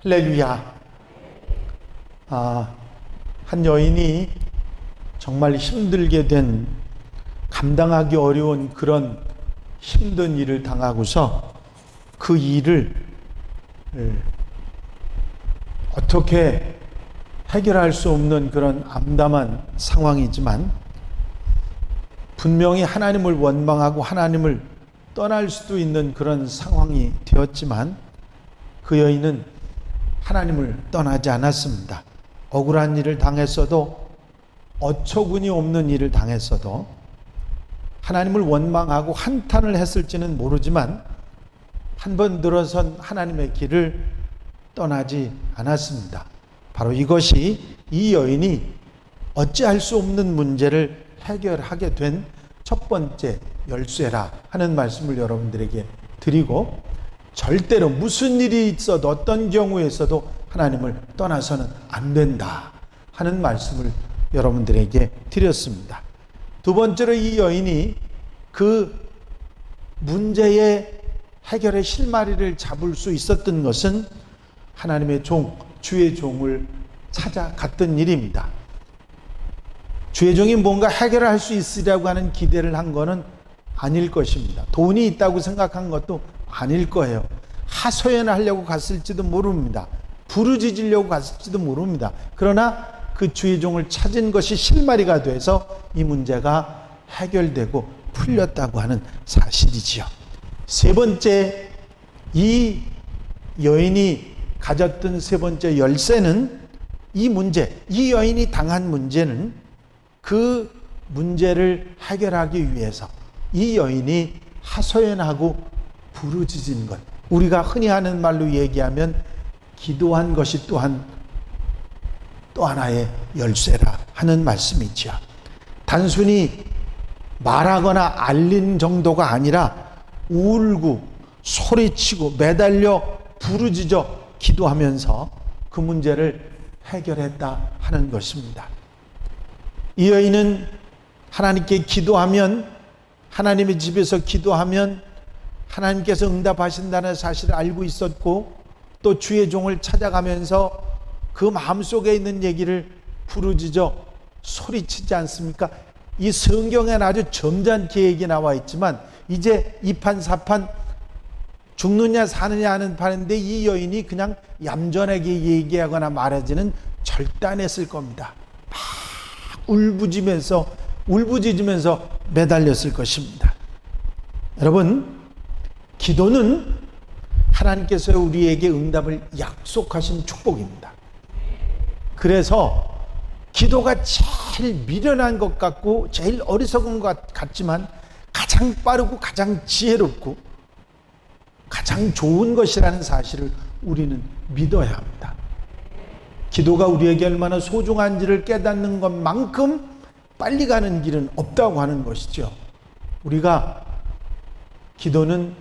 할렐루야. 한 여인이 정말 힘들게 된, 감당하기 어려운 그런 힘든 일을 당하고서 그 일을 어떻게 해결할 수 없는 그런 암담한 상황이지만, 분명히 하나님을 원망하고 하나님을 떠날 수도 있는 그런 상황이 되었지만, 그 여인은 하나님을 떠나지 않았습니다. 억울한 일을 당했어도, 어처구니 없는 일을 당했어도 하나님을 원망하고 한탄을 했을지는 모르지만 한 번 들어선 하나님의 길을 떠나지 않았습니다. 바로 이것이 이 여인이 어찌할 수 없는 문제를 해결하게 된 첫 번째 열쇠라 하는 말씀을 여러분들에게 드리고, 절대로 무슨 일이 있어도 어떤 경우에 있어도 하나님을 떠나서는 안 된다 하는 말씀을 여러분들에게 드렸습니다. 두 번째로 이 여인이 그 문제의 해결의 실마리를 잡을 수 있었던 것은 하나님의 종, 주의 종을 찾아갔던 일입니다. 주의 종이 뭔가 해결할 수 있으리라고 하는 기대를 한 것은 아닐 것입니다. 돈이 있다고 생각한 것도 아닐 거예요. 하소연하려고 갔을지도 모릅니다. 부르짖으려고 갔을지도 모릅니다. 그러나 그 주의 종을 찾은 것이 실마리가 돼서 이 문제가 해결되고 풀렸다고 하는 사실이지요. 세 번째, 이 여인이 가졌던 세 번째 열쇠는 이 문제, 이 여인이 당한 문제는 그 문제를 해결하기 위해서 이 여인이 하소연하고 부르짖은 것, 우리가 흔히 하는 말로 얘기하면 기도한 것이 또한 또 하나의 열쇠라 하는 말씀이지요. 단순히 말하거나 알린 정도가 아니라 울고 소리치고 매달려 부르짖어 기도하면서 그 문제를 해결했다 하는 것입니다. 이 여인은 하나님께 기도하면, 하나님의 집에서 기도하면 하나님께서 응답하신다는 사실을 알고 있었고, 또 주의 종을 찾아가면서 그 마음속에 있는 얘기를 부르짖어 소리치지 않습니까? 이 성경에는 아주 점잖게 얘기 나와 있지만 이제 이판사판 죽느냐 사느냐 하는 판인데, 이 여인이 그냥 얌전하게 얘기하거나 말하지는 절대 안 했을 겁니다. 막 울부짖으면서 매달렸을 것입니다. 여러분, 기도는 하나님께서 우리에게 응답을 약속하신 축복입니다. 그래서 기도가 제일 미련한 것 같고 제일 어리석은 것 같지만 가장 빠르고 가장 지혜롭고 가장 좋은 것이라는 사실을 우리는 믿어야 합니다. 기도가 우리에게 얼마나 소중한지를 깨닫는 것만큼 빨리 가는 길은 없다고 하는 것이죠. 우리가 기도는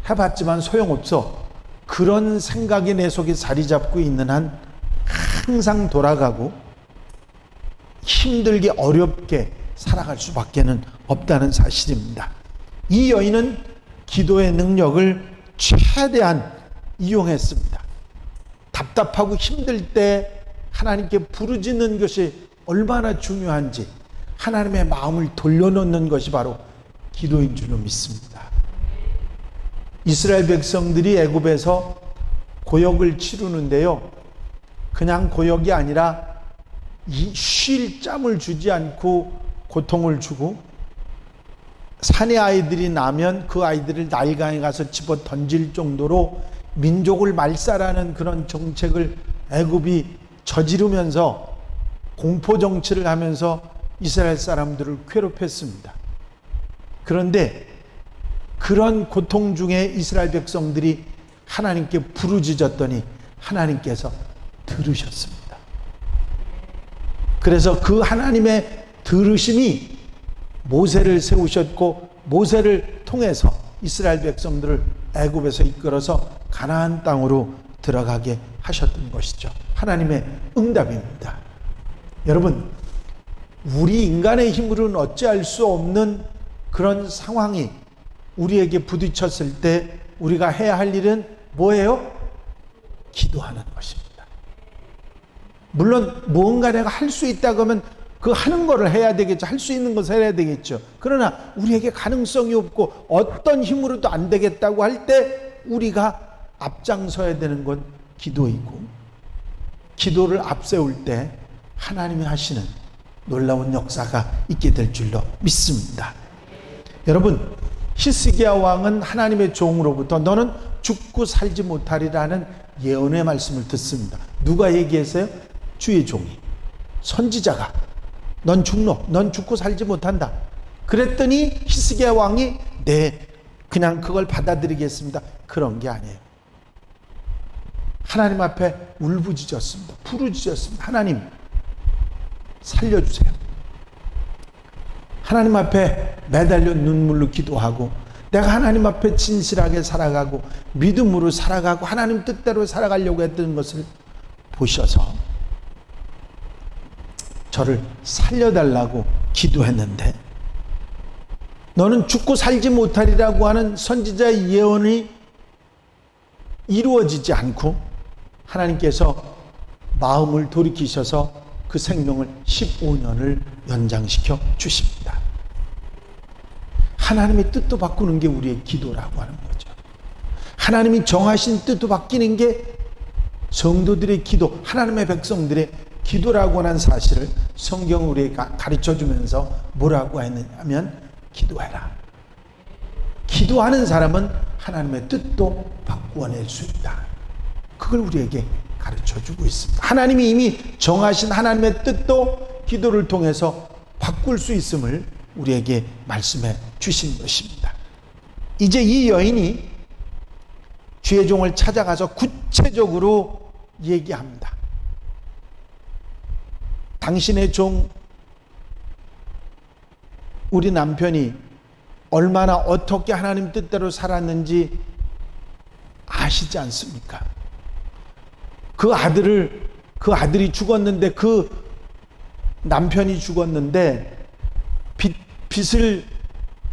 해봤지만 소용없어, 그런 생각이 내 속에 자리 잡고 있는 한 항상 돌아가고 힘들게 어렵게 살아갈 수밖에는 없다는 사실입니다. 이 여인은 기도의 능력을 최대한 이용했습니다. 답답하고 힘들 때 하나님께 부르짖는 것이 얼마나 중요한지 하나님의 마음을 돌려놓는 것이 바로 기도인 줄로 믿습니다. 이스라엘 백성들이 애굽에서 고역을 치르는데요, 그냥 고역이 아니라 쉴 짬을 주지 않고 고통을 주고, 산의 아이들이 나면 그 아이들을 나일강에 가서 집어 던질 정도로 민족을 말살하는 그런 정책을 애굽이 저지르면서 공포 정치를 하면서 이스라엘 사람들을 괴롭혔습니다. 그런데 그런 고통 중에 이스라엘 백성들이 하나님께 부르짖었더니 하나님께서 들으셨습니다. 그래서 그 하나님의 들으심이 모세를 세우셨고, 모세를 통해서 이스라엘 백성들을 애굽에서 이끌어서 가나안 땅으로 들어가게 하셨던 것이죠. 하나님의 응답입니다. 여러분, 우리 인간의 힘으로는 어찌할 수 없는 그런 상황이 우리에게 부딪혔을 때 우리가 해야 할 일은 뭐예요? 기도하는 것입니다. 물론 무언가 내가 할 수 있다고 하면 그 하는 거를 해야 되겠죠. 할 수 있는 것을 해야 되겠죠. 그러나 우리에게 가능성이 없고 어떤 힘으로도 안 되겠다고 할 때 우리가 앞장서야 되는 건 기도이고, 기도를 앞세울 때 하나님이 하시는 놀라운 역사가 있게 될 줄로 믿습니다. 여러분, 히스기야 왕은 하나님의 종으로부터 너는 죽고 살지 못하리라는 예언의 말씀을 듣습니다. 누가 얘기했어요? 주의 종이, 선지자가 넌 죽고 살지 못한다. 그랬더니 히스기야 왕이 네, 그냥 그걸 받아들이겠습니다. 그런 게 아니에요. 하나님 앞에 울부짖었습니다. 부르짖었습니다. 하나님 살려주세요. 하나님 앞에 매달려 눈물로 기도하고, 내가 하나님 앞에 진실하게 살아가고 믿음으로 살아가고 하나님 뜻대로 살아가려고 했던 것을 보셔서 저를 살려달라고 기도했는데, 너는 죽고 살지 못하리라고 하는 선지자의 예언이 이루어지지 않고 하나님께서 마음을 돌이키셔서 그 생명을 15년을 연장시켜 주십니다. 하나님의 뜻도 바꾸는 게 우리의 기도라고 하는 거죠. 하나님이 정하신 뜻도 바뀌는 게 성도들의 기도, 하나님의 백성들의 기도라고 하는 사실을 성경은 우리에게 가르쳐 주면서 뭐라고 했느냐면, 기도해라. 기도하는 사람은 하나님의 뜻도 바꾸어낼 수 있다. 그걸 우리에게 가르쳐 주고 있습니다. 하나님이 이미 정하신 하나님의 뜻도 기도를 통해서 바꿀 수 있음을 우리에게 말씀해 주신 것입니다. 이제 이 여인이 주의 종을 찾아가서 구체적으로 얘기합니다. 당신의 종 우리 남편이 얼마나 어떻게 하나님 뜻대로 살았는지 아시지 않습니까? 그 아들이 죽었는데, 그 남편이 죽었는데 빚을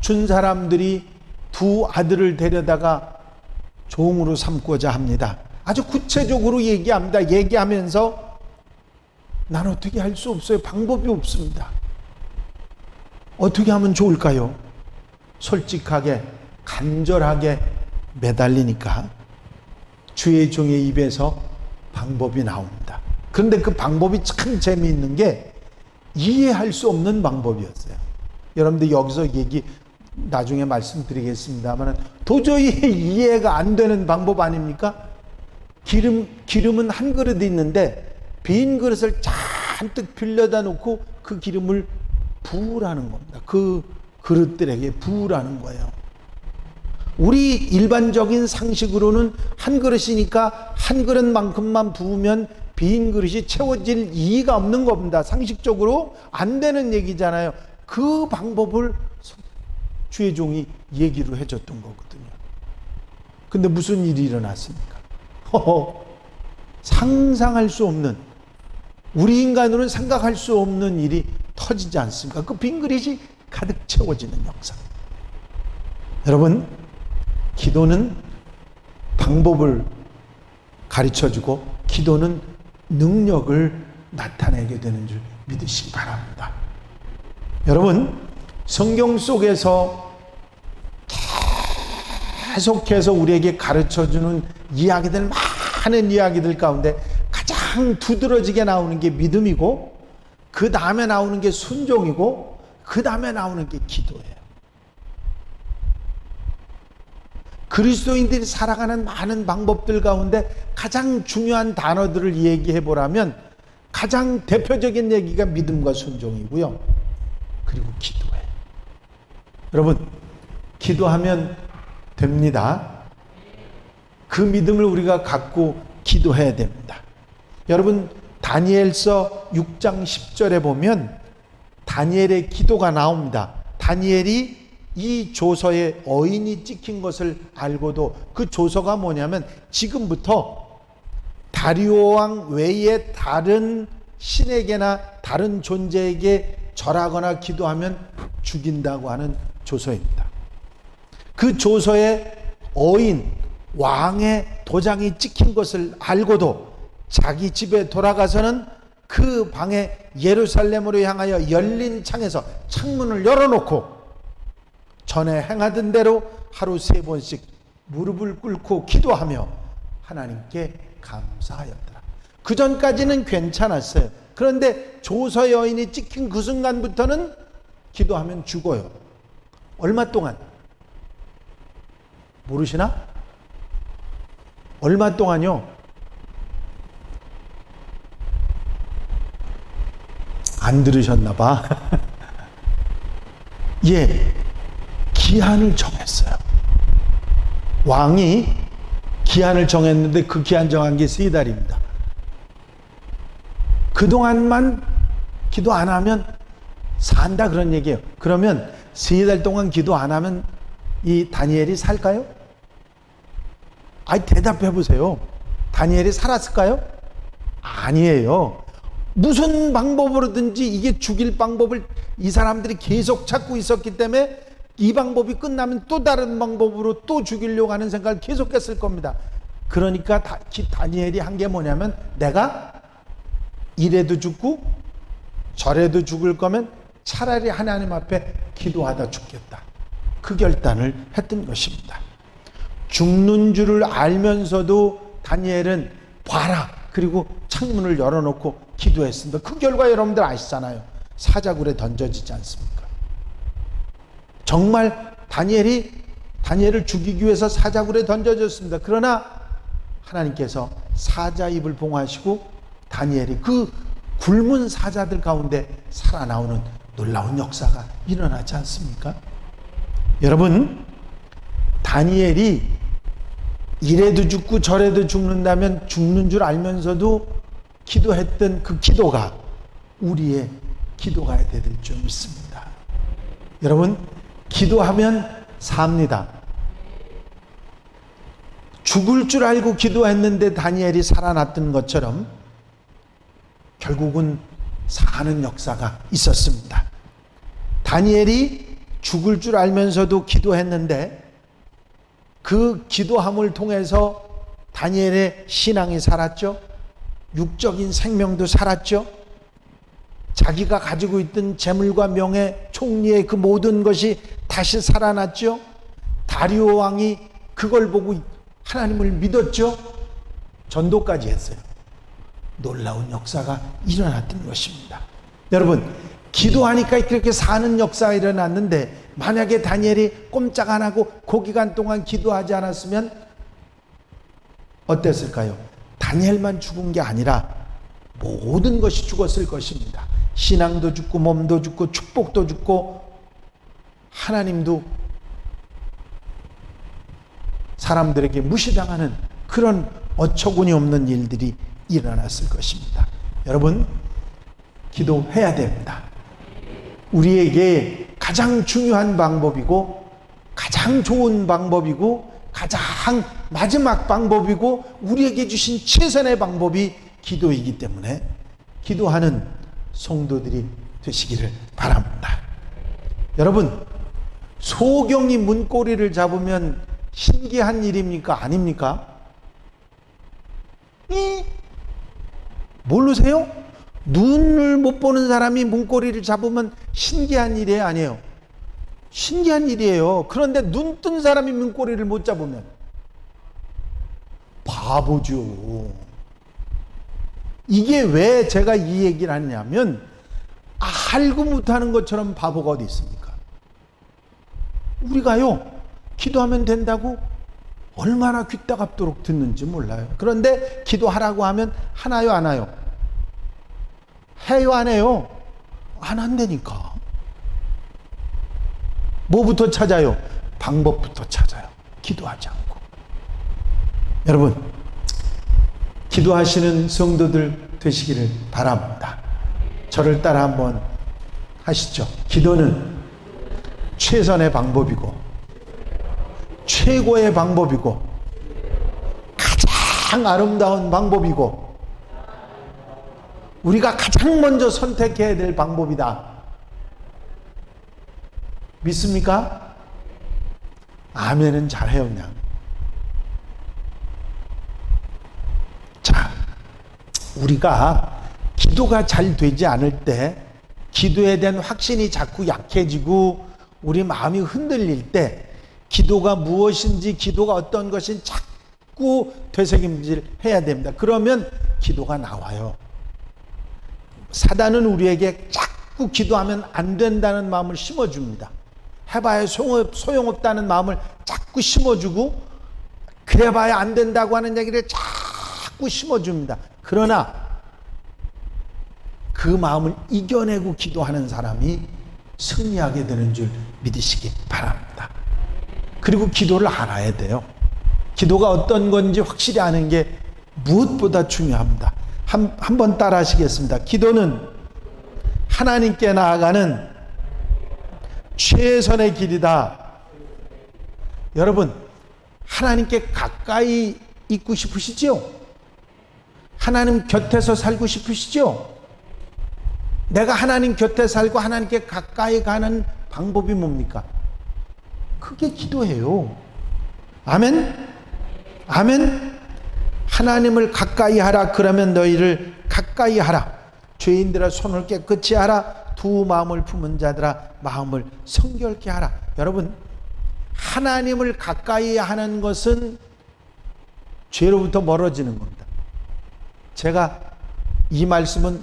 준 사람들이 두 아들을 데려다가 종으로 삼고자 합니다. 아주 구체적으로 얘기합니다. 얘기하면서 난 어떻게 할 수 없어요. 방법이 없습니다. 어떻게 하면 좋을까요? 솔직하게 간절하게 매달리니까 주의 종의 입에서 방법이 나옵니다. 그런데 그 방법이 참 재미있는 게 이해할 수 없는 방법이었어요. 여러분들 여기서 나중에 말씀드리겠습니다만 도저히 이해가 안 되는 방법 아닙니까? 기름은 한 그릇 있는데 빈 그릇을 잔뜩 빌려다 놓고 그 기름을 부으라는 겁니다. 그 그릇들에게 부으라는 거예요. 우리 일반적인 상식으로는 한 그릇이니까 한 그릇만큼만 부으면 빈 그릇이 채워질 이의가 없는 겁니다. 상식적으로 안 되는 얘기잖아요. 그 방법을 주의 종이 얘기를 해줬던 거거든요. 근데 무슨 일이 일어났습니까? 상상할 수 없는, 우리 인간으로는 생각할 수 없는 일이 터지지 않습니까? 그 빈 그릇이 가득 채워지는 역사. 여러분, 기도는 방법을 가르쳐주고 기도는 능력을 나타내게 되는 줄 믿으시기 바랍니다. 여러분, 성경 속에서 계속해서 우리에게 가르쳐주는 이야기들, 많은 이야기들 가운데 가장 두드러지게 나오는 게 믿음이고, 그 다음에 나오는 게 순종이고, 그 다음에 나오는 게 기도예요. 그리스도인들이 살아가는 많은 방법들 가운데 가장 중요한 단어들을 얘기해 보라면 가장 대표적인 얘기가 믿음과 순종이고요. 그리고 기도예요. 여러분, 기도하면 됩니다. 그 믿음을 우리가 갖고 기도해야 됩니다. 여러분, 다니엘서 6장 10절에 보면 다니엘의 기도가 나옵니다. 다니엘이 이 조서에 어인이 찍힌 것을 알고도 그 조서가 뭐냐면 지금부터 다리오 왕 외에 다른 신에게나 다른 존재에게 절하거나 기도하면 죽인다고 하는 조서입니다. 그 조서에 어인, 왕의 도장이 찍힌 것을 알고도 자기 집에 돌아가서는 그 방에 예루살렘으로 향하여 열린 창에서 창문을 열어놓고 전에 행하던 대로 하루 3번씩 무릎을 꿇고 기도하며 하나님께 감사하였더라. 그 전까지는 괜찮았어요. 그런데 조서 여인이 찍힌 그 순간부터는 기도하면 죽어요. 얼마 동안? 모르시나? 얼마 동안요? 안 들으셨나 봐. 예, 기한을 정했어요. 왕이 기한을 정했는데 그 기한 정한 게 3달입니다. 그동안만 기도 안 하면 산다 그런 얘기예요. 그러면 3달 동안 기도 안 하면 이 다니엘이 살까요? 아니, 대답해 보세요. 다니엘이 살았을까요? 아니에요. 무슨 방법으로든지 이게 죽일 방법을 이 사람들이 계속 찾고 있었기 때문에 이 방법이 끝나면 또 다른 방법으로 또 죽이려고 하는 생각을 계속했을 겁니다. 그러니까 다니엘이 한 게 뭐냐면, 내가 이래도 죽고 저래도 죽을 거면 차라리 하나님 앞에 기도하다 죽겠다. 그 결단을 했던 것입니다. 죽는 줄을 알면서도 다니엘은 봐라, 그리고 창문을 열어놓고 기도했습니다. 그 결과 여러분들 아시잖아요. 사자굴에 던져지지 않습니까? 정말 다니엘을 죽이기 위해서 사자굴에 던져졌습니다. 그러나 하나님께서 사자 입을 봉하시고 다니엘이 그 굶은 사자들 가운데 살아나오는 놀라운 역사가 일어나지 않습니까? 여러분, 다니엘이 이래도 죽고 저래도 죽는다면 죽는 줄 알면서도 기도했던 그 기도가 우리의 기도가 될 줄 믿습니다. 여러분, 기도하면 삽니다. 죽을 줄 알고 기도했는데 다니엘이 살아났던 것처럼 결국은 사는 역사가 있었습니다. 다니엘이 죽을 줄 알면서도 기도했는데 그 기도함을 통해서 다니엘의 신앙이 살았죠. 육적인 생명도 살았죠. 자기가 가지고 있던 재물과 명예, 총리의 그 모든 것이 다시 살아났죠. 다리오 왕이 그걸 보고 하나님을 믿었죠. 전도까지 했어요. 놀라운 역사가 일어났던 것입니다. 여러분, 기도하니까 그렇게 사는 역사가 일어났는데, 만약에 다니엘이 꼼짝 안 하고 그 기간 동안 기도하지 않았으면 어땠을까요? 다니엘만 죽은 게 아니라 모든 것이 죽었을 것입니다. 신앙도 죽고 몸도 죽고 축복도 죽고 하나님도 사람들에게 무시당하는 그런 어처구니 없는 일들이 일어났을 것입니다. 여러분, 기도해야 됩니다. 우리에게 가장 중요한 방법이고 가장 좋은 방법이고 가장 마지막 방법이고 우리에게 주신 최선의 방법이 기도이기 때문에 기도하는 성도들이 되시기를 바랍니다. 여러분, 소경이 문고리를 잡으면 신기한 일입니까? 아닙니까? 모르세요? 눈을 못 보는 사람이 문고리를 잡으면 신기한 일이 아니에요. 신기한 일이에요. 그런데 눈 뜬 사람이 문고리를 못 잡으면 바보죠. 이게 왜 제가 이 얘기를 하냐면, 알고 못하는 것처럼 바보가 어디 있습니까? 우리가요, 기도하면 된다고 얼마나 귀따갑도록 듣는지 몰라요. 그런데 기도하라고 하면 하나요, 안 해요? 해요, 안 해요? 안 한다니까. 뭐부터 찾아요? 방법부터 찾아요. 기도하지 않고. 여러분, 기도하시는 성도들 되시기를 바랍니다. 저를 따라 한번 하시죠. 기도는 최선의 방법이고 최고의 방법이고 가장 아름다운 방법이고 우리가 가장 먼저 선택해야 될 방법이다. 믿습니까? 아멘은 잘해요. 그냥 우리가 기도가 잘 되지 않을 때, 기도에 대한 확신이 자꾸 약해지고 우리 마음이 흔들릴 때, 기도가 무엇인지, 기도가 어떤 것인지 자꾸 되새김질 해야 됩니다. 그러면 기도가 나와요. 사단은 우리에게 자꾸 기도하면 안 된다는 마음을 심어줍니다. 해봐야 소용없다는 마음을 자꾸 심어주고, 그래봐야 안 된다고 하는 얘기를 자꾸 심어줍니다. 그러나 그 마음을 이겨내고 기도하는 사람이 승리하게 되는 줄 믿으시기 바랍니다. 그리고 기도를 알아야 돼요. 기도가 어떤 건지 확실히 아는 게 무엇보다 중요합니다. 한번 따라 하시겠습니다. 기도는 하나님께 나아가는 최선의 길이다. 여러분, 하나님께 가까이 있고 싶으시죠? 하나님 곁에서 살고 싶으시죠? 내가 하나님 곁에 살고 하나님께 가까이 가는 방법이 뭡니까? 그게 기도예요. 아멘? 아멘? 하나님을 가까이 하라. 그러면 너희를 가까이 하라. 죄인들아 손을 깨끗이 하라. 두 마음을 품은 자들아 마음을 성결케 하라. 여러분, 하나님을 가까이 하는 것은 죄로부터 멀어지는 겁니다. 제가 이 말씀은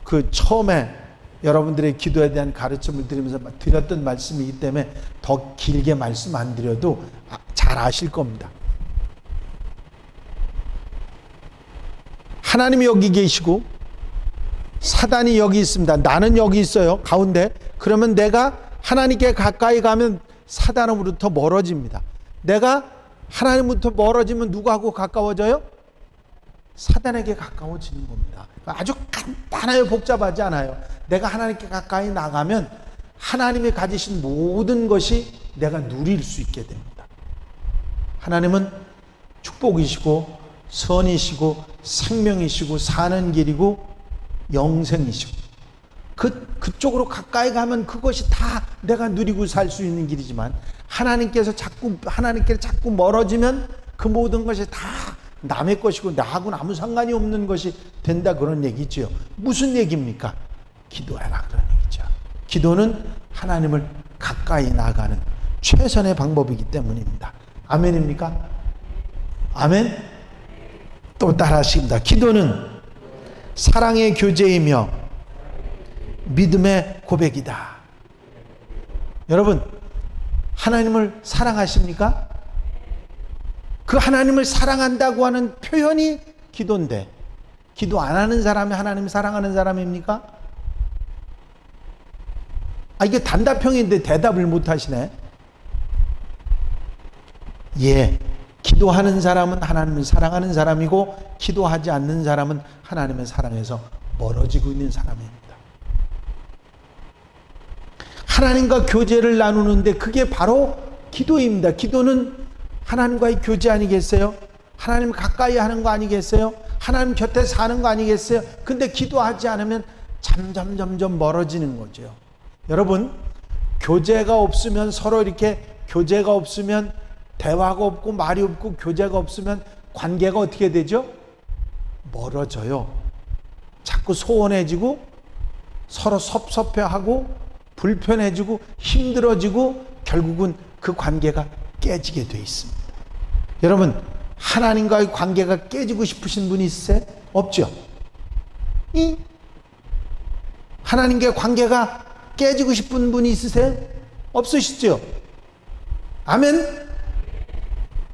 그 처음에 여러분들의 기도에 대한 가르침을 드리면서 드렸던 말씀이기 때문에 더 길게 말씀 안 드려도 잘 아실 겁니다. 하나님이 여기 계시고 사단이 여기 있습니다. 나는 여기 있어요, 가운데. 그러면 내가 하나님께 가까이 가면 사단으로부터 멀어집니다. 내가 하나님부터 멀어지면 누구하고 가까워져요? 사단에게 가까워지는 겁니다. 아주 간단해요. 복잡하지 않아요. 내가 하나님께 가까이 나가면 하나님이 가지신 모든 것이 내가 누릴 수 있게 됩니다. 하나님은 축복이시고 선이시고 생명이시고 사는 길이고 영생이시고, 그쪽으로 가까이 가면 그것이 다 내가 누리고 살 수 있는 길이지만, 하나님께 자꾸 멀어지면 그 모든 것이 다 남의 것이고 나하고는 아무 상관이 없는 것이 된다, 그런 얘기죠. 무슨 얘기입니까? 기도해라, 그런 얘기죠. 기도는 하나님을 가까이 나가는 최선의 방법이기 때문입니다. 아멘입니까? 아멘? 또 따라 하십니다. 기도는 사랑의 교제이며 믿음의 고백이다. 여러분, 하나님을 사랑하십니까? 그 하나님을 사랑한다고 하는 표현이 기도인데, 기도 안 하는 사람이 하나님을 사랑하는 사람입니까? 이게 단답형인데 대답을 못 하시네. 예, 기도하는 사람은 하나님을 사랑하는 사람이고, 기도하지 않는 사람은 하나님의 사랑에서 멀어지고 있는 사람입니다. 하나님과 교제를 나누는데 그게 바로 기도입니다. 기도는 하나님과의 교제 아니겠어요? 하나님 가까이 하는 거 아니겠어요? 하나님 곁에 사는 거 아니겠어요? 근데 기도하지 않으면 점점 멀어지는 거죠. 여러분, 교제가 없으면, 서로 이렇게 교제가 없으면, 대화가 없고 말이 없고 교제가 없으면 관계가 어떻게 되죠? 멀어져요. 자꾸 소원해지고 서로 섭섭해하고 불편해지고 힘들어지고 결국은 그 관계가 깨지게 돼 있습니다. 여러분, 하나님과의 관계가 깨지고 싶으신 분이 있으세요? 없죠? 하나님과의 관계가 깨지고 싶은 분이 있으세요? 없으시죠? 아멘?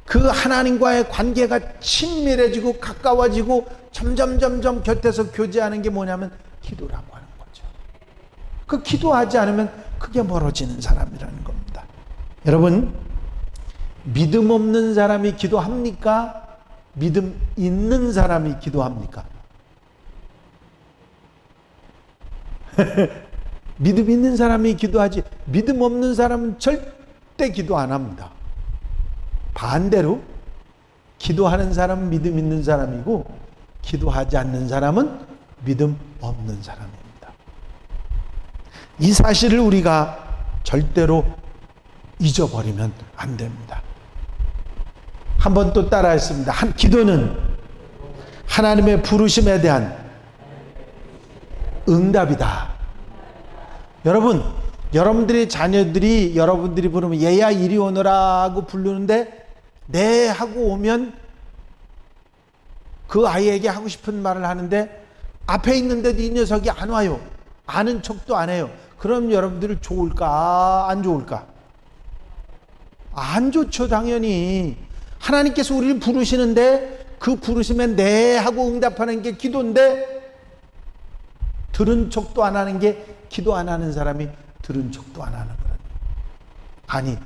그 하나님과의 관계가 친밀해지고 가까워지고 점점 곁에서 교제하는 게 뭐냐면 기도라고 하는 거죠. 그 기도하지 않으면 그게 멀어지는 사람이라는 겁니다. 여러분, 믿음 없는 사람이 기도합니까? 믿음 있는 사람이 기도합니까? 믿음 있는 사람이 기도하지, 믿음 없는 사람은 절대 기도 안 합니다. 반대로 기도하는 사람은 믿음 있는 사람이고, 기도하지 않는 사람은 믿음 없는 사람입니다. 이 사실을 우리가 절대로 잊어버리면 안 됩니다. 한번 또 따라했습니다. 기도는 하나님의 부르심에 대한 응답이다. 여러분, 여러분들의 자녀들이 여러분들이 부르면 얘야 이리 오너라고 부르는데 네 하고 오면 그 아이에게 하고 싶은 말을 하는데 앞에 있는데도 이 녀석이 안 와요. 아는 척도 안 해요. 그럼 여러분들 좋을까 안 좋을까? 안 좋죠. 당연히 하나님께서 우리를 부르시는데 그 부르심에 네 하고 응답하는 게 기도인데 들은 척도 안 하는 게 기도 안 하는 사람이 들은 척도 안 하는 거예요. 아니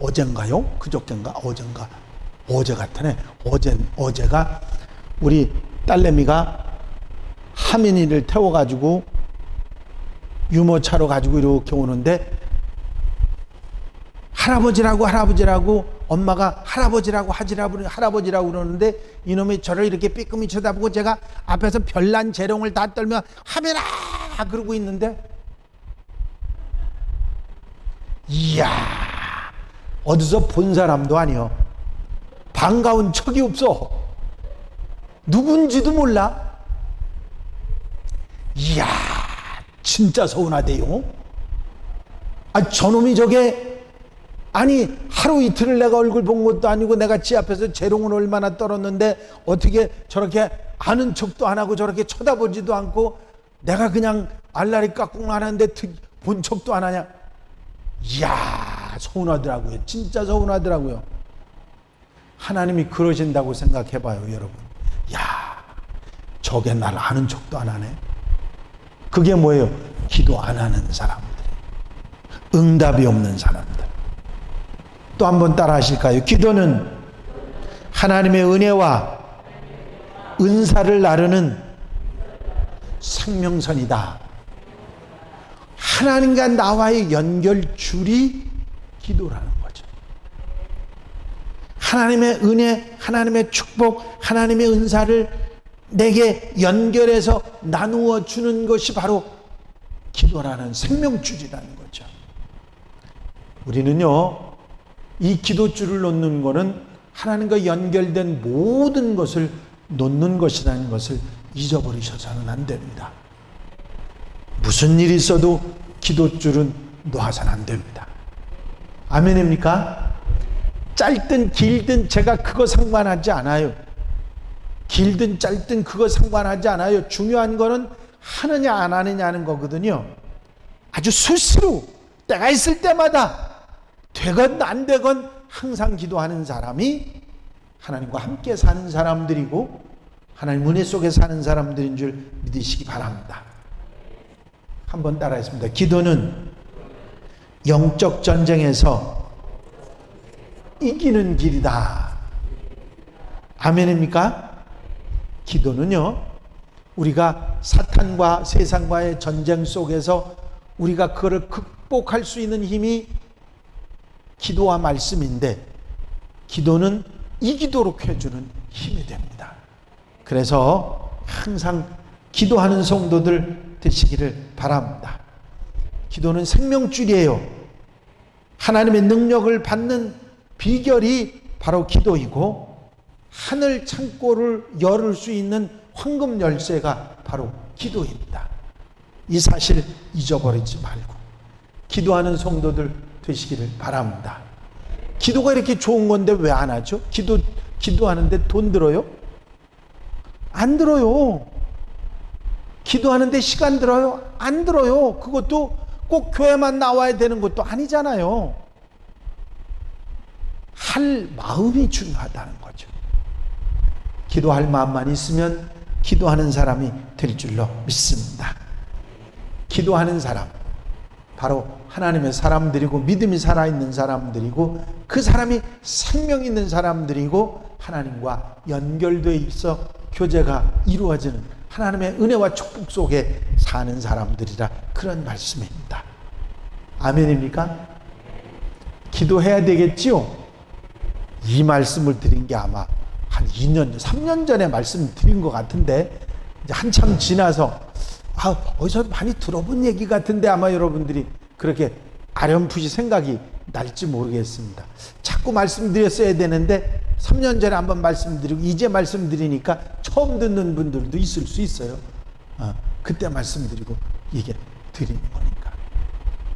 어젠가요? 그저께인가? 어제 같으네. 어제가 우리 딸내미가 하민이를 태워가지고 유모차로 가지고 이렇게 오는데 할아버지라고 엄마가 할아버지라고 그러는데 이놈이 저를 이렇게 삐끔히 쳐다보고 제가 앞에서 별난 재롱을 다 떨며 하민아 그러고 있는데 이야 어디서 본 사람도 아니요. 반가운 척이 없어. 누군지도 몰라. 이야 진짜 서운하대요. 저놈이 저게 아니 하루 이틀을 내가 얼굴 본 것도 아니고 내가 지 앞에서 재롱을 얼마나 떨었는데 어떻게 저렇게 아는 척도 안 하고 저렇게 쳐다보지도 않고 내가 그냥 알라리 깍꿍 하는데 본 척도 안 하냐. 이야 서운하더라고요. 진짜 서운하더라고요. 하나님이 그러신다고 생각해봐요 여러분. 야 저게 날 아는 척도 안 하네. 그게 뭐예요? 기도 안 하는 사람들, 응답이 없는 사람들. 또 한번 따라 하실까요? 기도는 하나님의 은혜와 은사를 나르는 생명선이다. 하나님과 나와의 연결줄이 기도라는 거죠. 하나님의 은혜, 하나님의 축복, 하나님의 은사를 내게 연결해서 나누어 주는 것이 바로 기도라는 생명줄이라는 거죠. 우리는요, 이 기도줄을 놓는 것은 하나님과 연결된 모든 것을 놓는 것이라는 것을 잊어버리셔서는 안 됩니다. 무슨 일이 있어도 기도줄은 놓아서는 안 됩니다. 아멘입니까? 짧든 길든 제가 그거 상관하지 않아요. 길든 짧든 그거 상관하지 않아요. 중요한 거는 하느냐 안 하느냐는 거거든요. 아주 수시로 때가 있을 때마다 되건 안 되건 항상 기도하는 사람이 하나님과 함께 사는 사람들이고 하나님 은혜 속에 사는 사람들인 줄 믿으시기 바랍니다. 한번 따라했습니다. 기도는 영적 전쟁에서 이기는 길이다. 아멘입니까? 기도는요, 우리가 사탄과 세상과의 전쟁 속에서 우리가 그거를 극복할 수 있는 힘이 기도와 말씀인데, 기도는 이기도록 해주는 힘이 됩니다. 그래서 항상 기도하는 성도들 되시기를 바랍니다. 기도는 생명줄이에요. 하나님의 능력을 받는 비결이 바로 기도이고, 하늘 창고를 열을 수 있는 황금 열쇠가 바로 기도입니다. 이 사실 잊어버리지 말고 기도하는 성도들 되시기를 바랍니다. 기도가 이렇게 좋은 건데 왜 안 하죠? 기도하는데 돈 들어요? 안 들어요. 기도하는데 시간 들어요? 안 들어요. 그것도 꼭 교회만 나와야 되는 것도 아니잖아요. 할 마음이 중요하다는 거죠. 기도할 마음만 있으면 기도하는 사람이 될 줄로 믿습니다. 기도하는 사람, 바로 하나님의 사람들이고 믿음이 살아있는 사람들이고 그 사람이 생명 있는 사람들이고 하나님과 연결되어 있어 교제가 이루어지는 하나님의 은혜와 축복 속에 사는 사람들이라 그런 말씀입니다. 아멘입니까? 기도해야 되겠지요? 이 말씀을 드린 게 아마 한 2년, 3년 전에 말씀 드린 것 같은데 이제 한참 지나서 어디서 많이 들어본 얘기 같은데 아마 여러분들이 그렇게 아련풋이 생각이 날지 모르겠습니다. 자꾸 말씀드렸어야 되는데 3년 전에 한번 말씀드리고 이제 말씀드리니까 처음 듣는 분들도 있을 수 있어요. 그때 말씀드리고 이게 드리는 거니까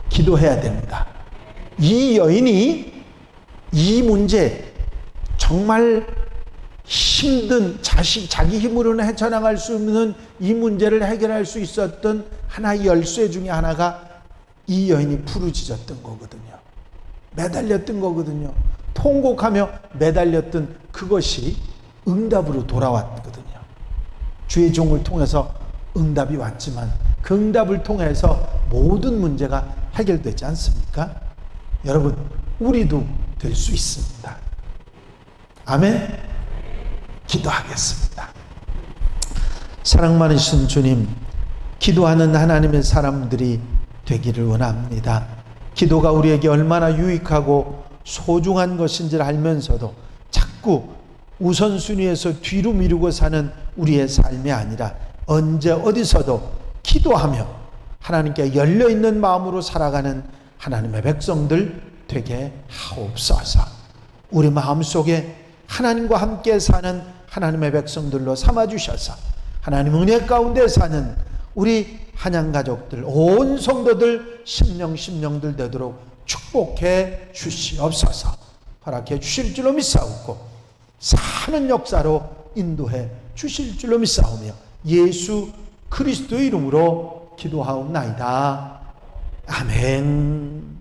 기도해야 됩니다. 이 여인이 이 문제, 정말 힘든 자기 힘으로는 헤쳐나갈 수 없는 이 문제를 해결할 수 있었던 하나의 열쇠 중에 하나가 이 여인이 부르짖었던 거거든요. 매달렸던 거거든요. 통곡하며 매달렸던 그것이 응답으로 돌아왔거든요. 주의 종을 통해서 응답이 왔지만 그 응답을 통해서 모든 문제가 해결되지 않습니까? 여러분, 우리도 될 수 있습니다. 아멘. 기도하겠습니다. 사랑 많으신 주님, 기도하는 하나님의 사람들이 되기를 원합니다. 기도가 우리에게 얼마나 유익하고 소중한 것인지를 알면서도 자꾸 우선순위에서 뒤로 미루고 사는 우리의 삶이 아니라 언제 어디서도 기도하며 하나님께 열려있는 마음으로 살아가는 하나님의 백성들 되게 하옵소서. 우리 마음속에 하나님과 함께 사는 하나님의 백성들로 삼아주셔서 하나님 은혜 가운데 사는 우리 한양가족들, 온 성도들 심령들 되도록 축복해 주시옵소서. 허락해 주실 줄로 믿사옵고 사는 역사로 인도해 주실 줄로 믿사오며 예수 그리스도의 이름으로 기도하옵나이다. 아멘.